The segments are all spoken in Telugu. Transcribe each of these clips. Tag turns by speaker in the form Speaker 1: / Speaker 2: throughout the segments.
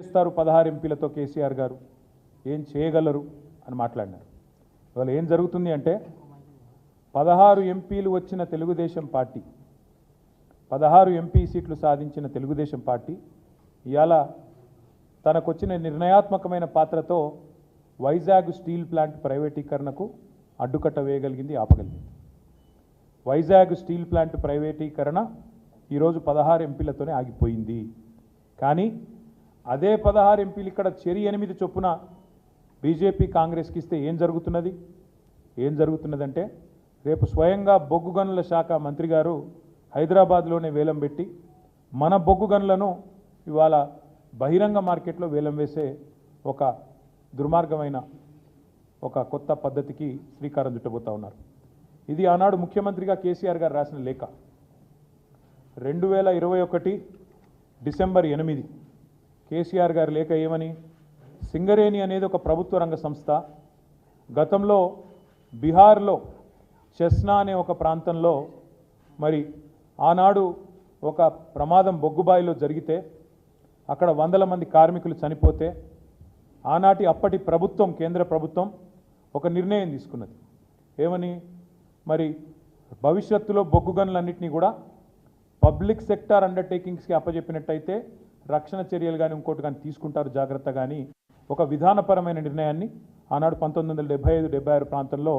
Speaker 1: చేస్తారు 16 ఎంపీలతో కేసీఆర్ గారు, ఏం చేయగలరు అని మాట్లాడినారు. ఇవాళ ఏం జరుగుతుంది అంటే 16 ఎంపీలు వచ్చిన తెలుగుదేశం పార్టీ, 16 ఎంపీ సీట్లు సాధించిన తెలుగుదేశం పార్టీ ఇవాళ తనకొచ్చిన నిర్ణయాత్మకమైన పాత్రతో వైజాగ్ స్టీల్ ప్లాంట్ ప్రైవేటీకరణకు అడ్డుకట్ట వేయగలిగింది, ఆపగలిగింది. వైజాగ్ స్టీల్ ప్లాంట్ ప్రైవేటీకరణ ఈరోజు 16 ఎంపీలతోనే ఆగిపోయింది. కానీ అదే 16 ఎంపీలు ఇక్కడ చెరి 8 చొప్పున బీజేపీ కాంగ్రెస్కి ఇస్తే ఏం జరుగుతున్నదంటే రేపు స్వయంగా బొగ్గు గనుల శాఖ మంత్రి గారు హైదరాబాద్లోనే వేలం పెట్టి మన బొగ్గు గనులను ఇవాళ బహిరంగ మార్కెట్లో వేలం వేసే ఒక దుర్మార్గమైన ఒక కొత్త పద్ధతికి శ్రీకారం చుట్టబోతా ఉన్నారు. ఇది ఆనాడు ముఖ్యమంత్రిగా కేసీఆర్ గారు రాసిన లేఖ. 2021 డిసెంబర్ 8 కేసీఆర్ గారి లేఖ ఏమని, సింగరేణి అనేది ఒక ప్రభుత్వ రంగ సంస్థ. గతంలో బీహార్లో చెస్నా అనే ఒక ప్రాంతంలో మరి ఆనాడు ఒక ప్రమాదం బొగ్గుబాయిలో జరిగితే అక్కడ 100 మంది కార్మికులు చనిపోతే ఆనాటి అప్పటి ప్రభుత్వం, కేంద్ర ప్రభుత్వం ఒక నిర్ణయం తీసుకున్నది. ఏమని, మరి భవిష్యత్తులో బొగ్గు గనులన్నింటినీ కూడా పబ్లిక్ సెక్టార్ అండర్టేకింగ్స్కి అప్పచెప్పినట్టయితే రక్షణ చర్యలు కానీ ఇంకోటి కానీ తీసుకుంటారు జాగ్రత్త. కానీ ఒక విధానపరమైన నిర్ణయాన్ని ఆనాడు 1975-76 ప్రాంతంలో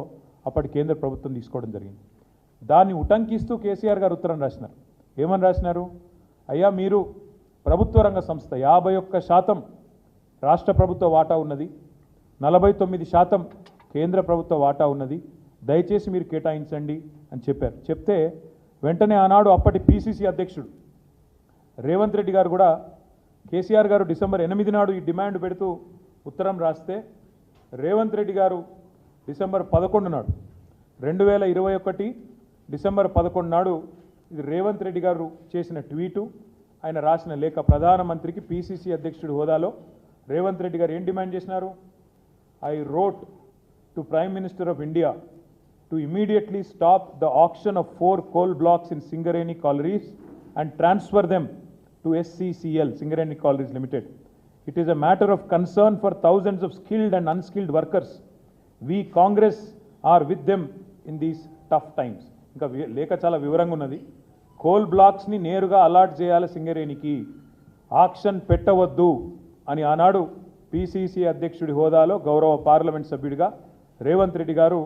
Speaker 1: అప్పటి కేంద్ర ప్రభుత్వం తీసుకోవడం జరిగింది. దాన్ని ఉటంకిస్తూ కేసీఆర్ గారు ఉత్తరం రాసినారు. ఏమని రాసినారు, అయ్యా మీరు ప్రభుత్వ రంగ సంస్థ, 51% రాష్ట్ర ప్రభుత్వ వాటా ఉన్నది, 49% కేంద్ర ప్రభుత్వ వాటా ఉన్నది, దయచేసి మీరు కేటాయించండి అని చెప్పారు. చెప్తే వెంటనే ఆనాడు అప్పటి పిసిసి అధ్యక్షుడు రేవంత్ రెడ్డి గారు కూడా కేసీఆర్ గారు డిసెంబర్ 8 నాడు ఈ డిమాండ్ పెడుతూ ఉత్తరం రాస్తే రేవంత్ రెడ్డి గారు డిసెంబర్ 11 నాడు 2021 డిసెంబర్ 11 నాడు ఇది రేవంత్ రెడ్డి గారు చేసిన ట్వీటు, ఆయన రాసిన లేఖ. ప్రధానమంత్రికి పిసిసి అధ్యక్షుడి హోదాలో రేవంత్ రెడ్డి గారు ఏం డిమాండ్ చేసినారు, I wrote to prime minister of India to immediately stop the auction of 4 coal blocks in Singareni Collieries and transfer them to SCCL, Singareni Collieries Limited. It is a matter of concern for thousands of skilled and unskilled workers. We Congress are with them in these tough times. ఇంకా లేఖ చాలా వివరంగా ఉన్నది. కోల్ బ్లాక్స్ని నేరుగా అలాట్ చేయాలి సింగరేణికి, ఆక్షన్ పెట్టవద్దు అని ఆనాడు పిసిసి అధ్యక్షుడి హోదాలో గౌరవ పార్లమెంట్ సభ్యుడిగా రేవంత్ రెడ్డి గారు